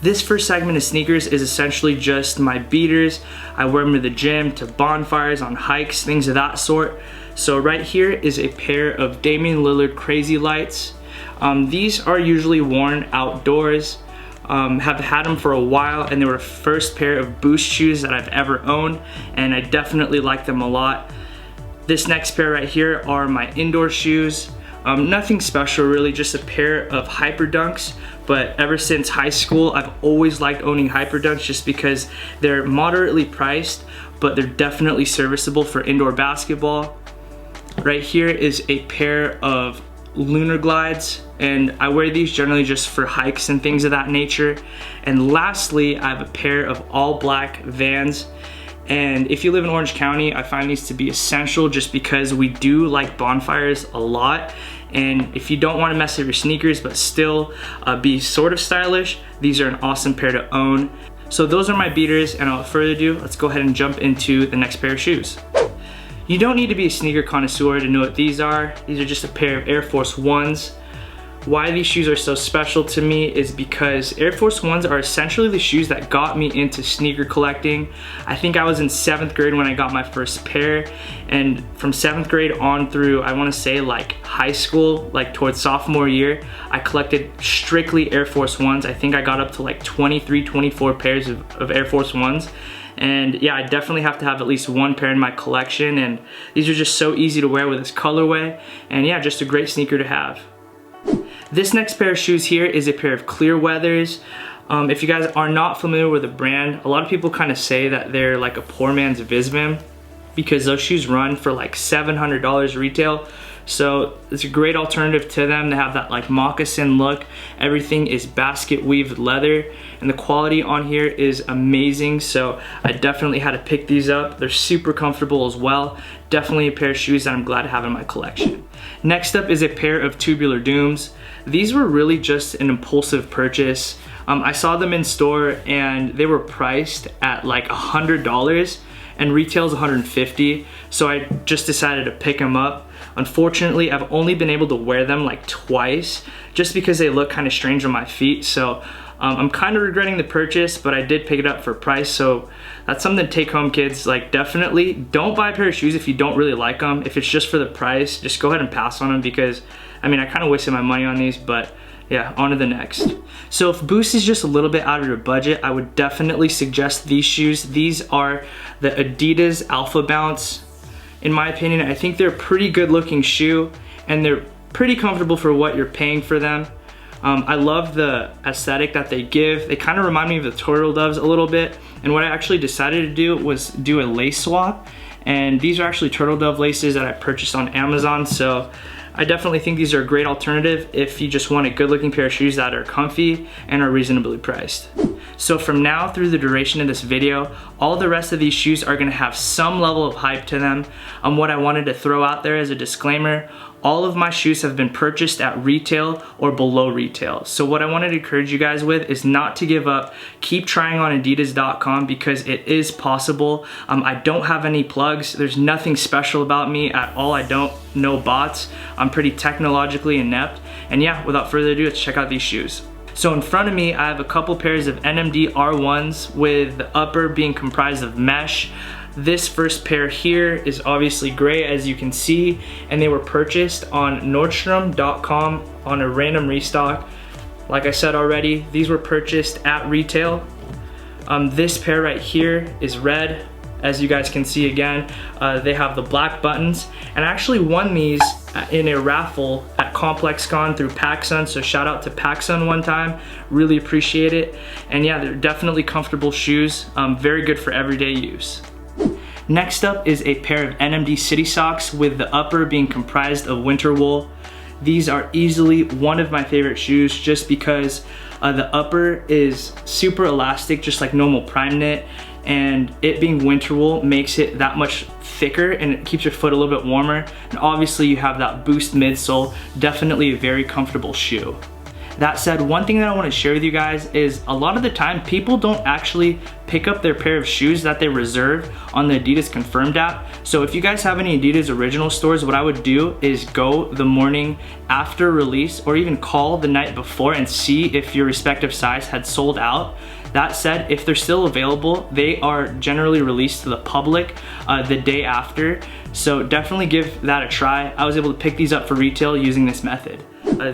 This first segment of sneakers is essentially just my beaters. I wear them to the gym, to bonfires, on hikes, things of that sort. So right here is a pair of Damian Lillard Crazy Lights. These are usually worn outdoors. Have had them for a while, and they were the first pair of Boost shoes that I've ever owned, and I definitely like them a lot. This next pair right here are my indoor shoes. Nothing special really, just a pair of Hyper Dunks, but ever since high school I've always liked owning Hyper Dunks just because they're moderately priced, but they're definitely serviceable for indoor basketball. Right here is a pair of Lunar Glides, and I wear these generally just for hikes and things of that nature. And lastly, I have a pair of all black Vans. And if you live in Orange County, I find these to be essential just because we do like bonfires a lot. And if you don't want to mess up your sneakers but still be sort of stylish, these are an awesome pair to own. So those are my beaters, and without further ado, let's go ahead and jump into the next pair of shoes. You don't need to be a sneaker connoisseur to know what these are. These are just a pair of Air Force Ones. Why these shoes are so special to me is because Air Force Ones are essentially the shoes that got me into sneaker collecting. I think I was in 7th grade when I got my first pair, and from 7th grade on through, I want to say like high school, like towards sophomore year, I collected strictly Air Force Ones. I think I got up to like 23, 24 pairs of Air Force Ones. And yeah, I definitely have to have at least one pair in my collection, and these are just so easy to wear with this colorway, and yeah, just a great sneaker to have. This next pair of shoes here is a pair of Clear Weathers. If you guys are not familiar with the brand, a lot of people kind of say that they're like a poor man's Visvim because those shoes run for like $700 retail. So it's a great alternative to them. They have that like moccasin look. Everything is basket weaved leather, and the quality on here is amazing. So I definitely had to pick these up. They're super comfortable as well. Definitely a pair of shoes that I'm glad to have in my collection. Next up is a pair of Tubular Dooms. These were really just an impulsive purchase. I saw them in store and they were priced at like $100 and retail's $150. So I just decided to pick them up. Unfortunately, I've only been able to wear them like twice just because they look kind of strange on my feet. So I'm kind of regretting the purchase, but I did pick it up for a price. So that's something to take home, kids. Like, definitely don't buy a pair of shoes if you don't really like them. If it's just for the price, just go ahead and pass on them, because I mean, I kind of wasted my money on these, but yeah, on to the next. So if Boost is just a little bit out of your budget, I would definitely suggest these shoes. These are the Adidas Alpha Bounce. In my opinion, I think they're a pretty good looking shoe, and they're pretty comfortable for what you're paying for them. I love the aesthetic that they give. They kind of remind me of the Turtle Doves a little bit, and what I actually decided to do was do a lace swap, and these are actually Turtle Dove laces that I purchased on Amazon. So I definitely think these are a great alternative if you just want a good looking pair of shoes that are comfy and are reasonably priced. So from now through the duration of this video, all the rest of these shoes are gonna have some level of hype to them. What I wanted to throw out there as a disclaimer, all of my shoes have been purchased at retail or below retail. So what I wanted to encourage you guys with is not to give up. Keep trying on adidas.com because it is possible. I don't have any plugs. There's nothing special about me at all. I don't know bots. I'm pretty technologically inept. And yeah, without further ado, let's check out these shoes. So in front of me, I have a couple pairs of NMD R1s with the upper being comprised of mesh. This first pair here is obviously gray, as you can see, and they were purchased on Nordstrom.com on a random restock. Like I said already, these were purchased at retail. This pair right here is red, as you guys can see again. They have the black buttons, and I actually won these in a raffle at ComplexCon through PacSun, so shout out to PacSun one time, really appreciate it. And yeah, they're definitely comfortable shoes, very good for everyday use. Next up is a pair of NMD City Socks with the upper being comprised of winter wool. These are easily one of my favorite shoes just because the upper is super elastic, just like normal prime knit, and it being winter wool makes it that much thicker and it keeps your foot a little bit warmer. And obviously you have that Boost midsole, definitely a very comfortable shoe. That said, one thing that I want to share with you guys is a lot of the time people don't actually pick up their pair of shoes that they reserve on the Adidas Confirmed app. So if you guys have any Adidas original stores, what I would do is go the morning after release or even call the night before and see if your respective size had sold out. That said, if they're still available, they are generally released to the public the day after. So definitely give that a try. I was able to pick these up for retail using this method.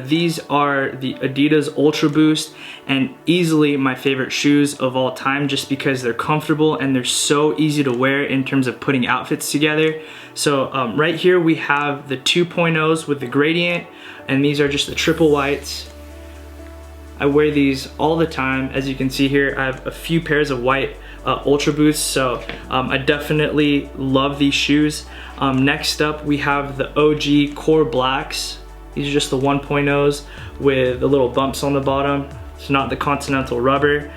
These are the Adidas Ultra Boost, and easily my favorite shoes of all time just because they're comfortable and they're so easy to wear in terms of putting outfits together. So right here we have the 2.0s with the gradient, and these are just the triple whites. I wear these all the time. As you can see here, I have a few pairs of white Ultra Boosts, so I definitely love these shoes. Next up, we have the OG Core Blacks. These are just the 1.0s with the little bumps on the bottom. It's not the Continental rubber.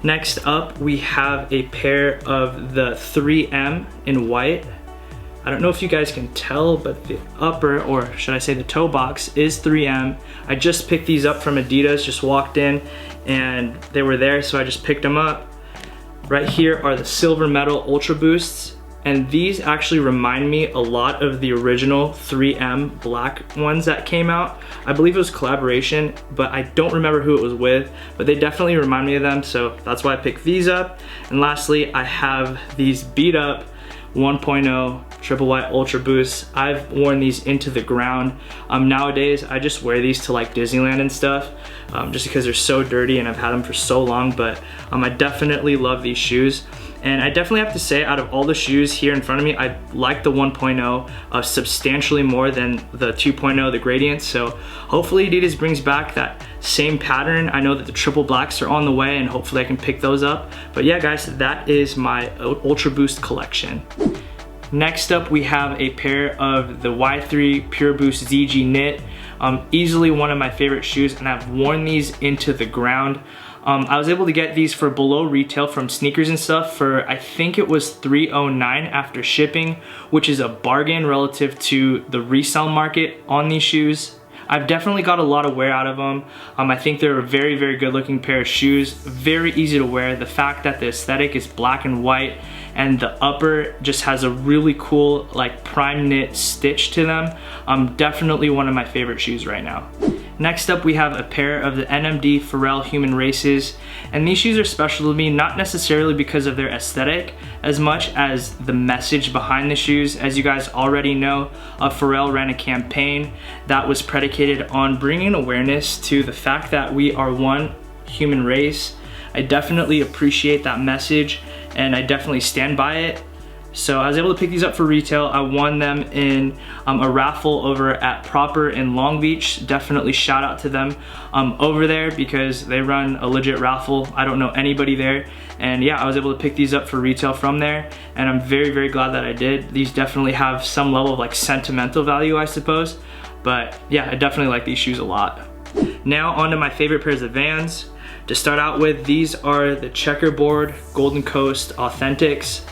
Next up, we have a pair of the 3M in white. I don't know if you guys can tell, but the upper, or should I say the toe box, is 3M. I just picked these up from Adidas, just walked in and they were there, so I just picked them up. Right here are the Silver Metal Ultra Boosts, and these actually remind me a lot of the original 3M black ones that came out. I believe it was collaboration, but I don't remember who it was with, but they definitely remind me of them, so that's why I picked these up. And lastly, I have these beat up 1.0 triple white Ultra Boosts. I've worn these into the ground. Nowadays, I just wear these to like Disneyland and stuff, just because they're so dirty and I've had them for so long, but I definitely love these shoes. And I definitely have to say, out of all the shoes here in front of me, I like the 1.0 substantially more than the 2.0, the gradient. So hopefully Adidas brings back that same pattern. I know that the triple blacks are on the way and hopefully I can pick those up. But yeah guys, that is my Ultra Boost collection. Next up, we have a pair of the Y3 Pure Boost ZG Knit. Easily one of my favorite shoes, and I've worn these into the ground. I was able to get these for below retail from Sneakers and stuff for, I think it was $309 after shipping, which is a bargain relative to the resale market on these shoes. I've definitely got a lot of wear out of them. I think they're a very, very good looking pair of shoes. Very easy to wear. The fact that the aesthetic is black and white and the upper just has a really cool like prime knit stitch to them. Definitely one of my favorite shoes right now. Next up, we have a pair of the NMD Ferrell Human Races, and these shoes are special to me not necessarily because of their aesthetic as much as the message behind the shoes. As you guys already know, Ferrell ran a campaign that was predicated on bringing awareness to the fact that we are one human race. I definitely appreciate that message and I definitely stand by it. So I was able to pick these up for retail. I won them in a raffle over at Proper in Long Beach. Definitely shout out to them over there because they run a legit raffle. I don't know anybody there. And yeah, I was able to pick these up for retail from there. And I'm very, very glad that I did. These definitely have some level of like sentimental value, I suppose. But yeah, I definitely like these shoes a lot. Now on to my favorite pairs of Vans. To start out with, these are the Checkerboard Golden Coast Authentics.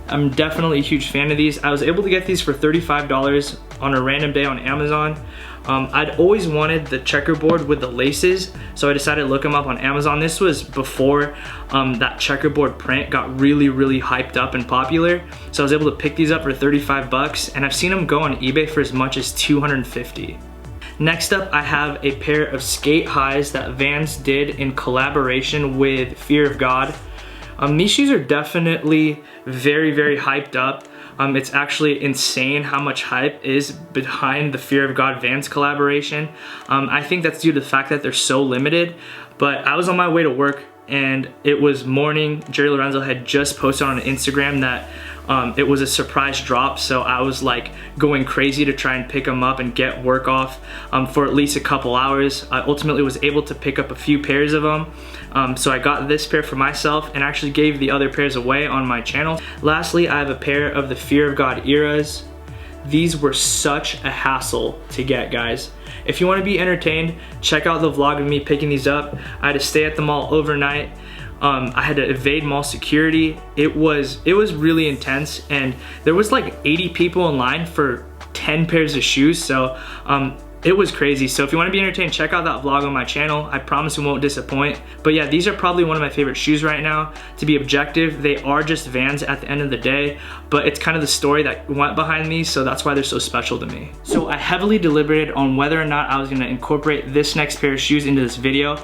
I'm definitely a huge fan of these. I was able to get these for $35 on a random day on Amazon. I'd always wanted the checkerboard with the laces, so I decided to look them up on Amazon. This was before that checkerboard print got really, really hyped up and popular. So I was able to pick these up for 35 bucks, and I've seen them go on eBay for as much as 250. Next up, I have a pair of skate highs that Vans did in collaboration with Fear of God. These shoes are definitely very, very hyped up. It's actually insane how much hype is behind the Fear of God Vans collaboration. I think that's due to the fact that they're so limited, but I was on my way to work and it was morning. Jerry Lorenzo had just posted on Instagram that it was a surprise drop, so I was like going crazy to try and pick them up and get work off for at least a couple hours. I ultimately was able to pick up a few pairs of them. So I got this pair for myself and actually gave the other pairs away on my channel. Lastly, I have a pair of the Fear of God Eras. These were such a hassle to get, guys. If you want to be entertained, check out the vlog of me picking these up. I had to stay at the mall overnight. I had to evade mall security. It was really intense, and there was like 80 people in line for 10 pairs of shoes. So It was crazy. So if you want to be entertained, check out that vlog on my channel. I promise it won't disappoint. But yeah, these are probably one of my favorite shoes right now. To be objective, they are just Vans at the end of the day, but it's kind of the story that went behind these, so that's why they're so special to me. So I heavily deliberated on whether or not I was going to incorporate this next pair of shoes into this video,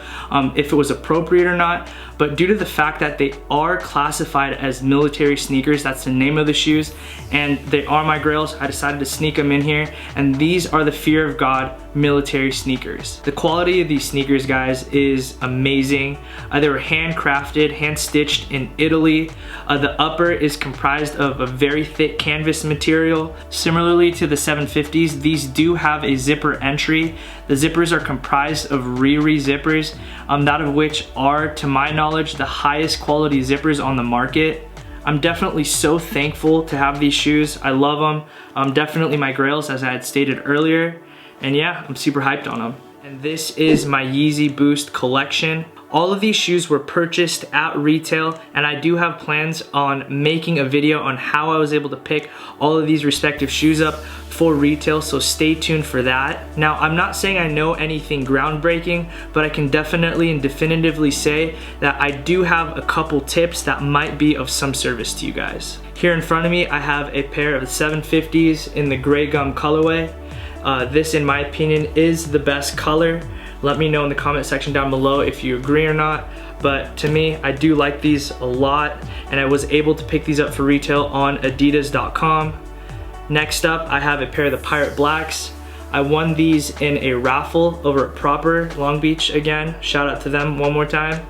if it was appropriate or not. But due to the fact that they are classified as military sneakers, that's the name of the shoes, and they are my grails, I decided to sneak them in here. And these are the Fear of God military sneakers. The quality of these sneakers, guys, is amazing. They were handcrafted, hand stitched in Italy. The upper is comprised of a very thick canvas material. Similarly to the 750s, these do have a zipper entry. The zippers are comprised of Riri zippers, that of which are, to my knowledge, the highest quality zippers on the market. I'm definitely so thankful to have these shoes. I love them. Definitely my grails, as I had stated earlier. And yeah, I'm super hyped on them. And this is my Yeezy Boost collection. All of these shoes were purchased at retail, and I do have plans on making a video on how I was able to pick all of these respective shoes up for retail, so stay tuned for that. Now, I'm not saying I know anything groundbreaking, but I can definitely and definitively say that I do have a couple tips that might be of some service to you guys. Here in front of me, I have a pair of 750s in the gray gum colorway. This, in my opinion, is the best color. Let me know in the comment section down below if you agree or not. But to me, I do like these a lot, and I was able to pick these up for retail on adidas.com. Next up, I have a pair of the Pirate Blacks. I won these in a raffle over at Proper Long Beach again. Shout out to them one more time.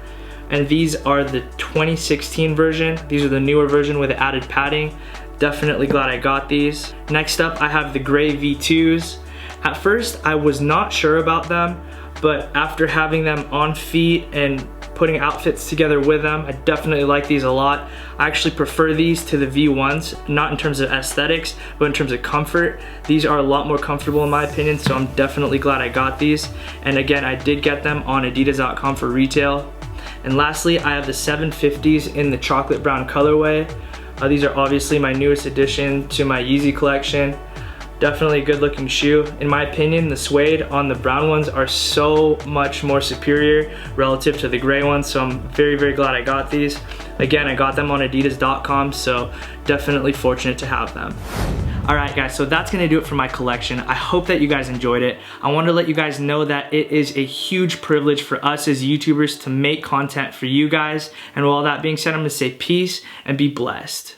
And these are the 2016 version. These are the newer version with the added padding. Definitely glad I got these. Next up, I have the gray V2s. At first, I was not sure about them, but after having them on feet and putting outfits together with them, I definitely like these a lot. I actually prefer these to the V1s, not in terms of aesthetics, but in terms of comfort. These are a lot more comfortable in my opinion, so I'm definitely glad I got these. And again, I did get them on adidas.com for retail. And lastly, I have the 750s in the chocolate brown colorway. These are obviously my newest addition to my Yeezy collection. Definitely a good looking shoe. In my opinion, the suede on the brown ones are so much more superior relative to the gray ones, so I'm very, very glad I got these. Again, I got them on adidas.com, so definitely fortunate to have them. Alright guys, so that's gonna do it for my collection. I hope that you guys enjoyed it. I wanted to let you guys know that it is a huge privilege for us as YouTubers to make content for you guys. And with all that being said, I'm gonna say peace and be blessed.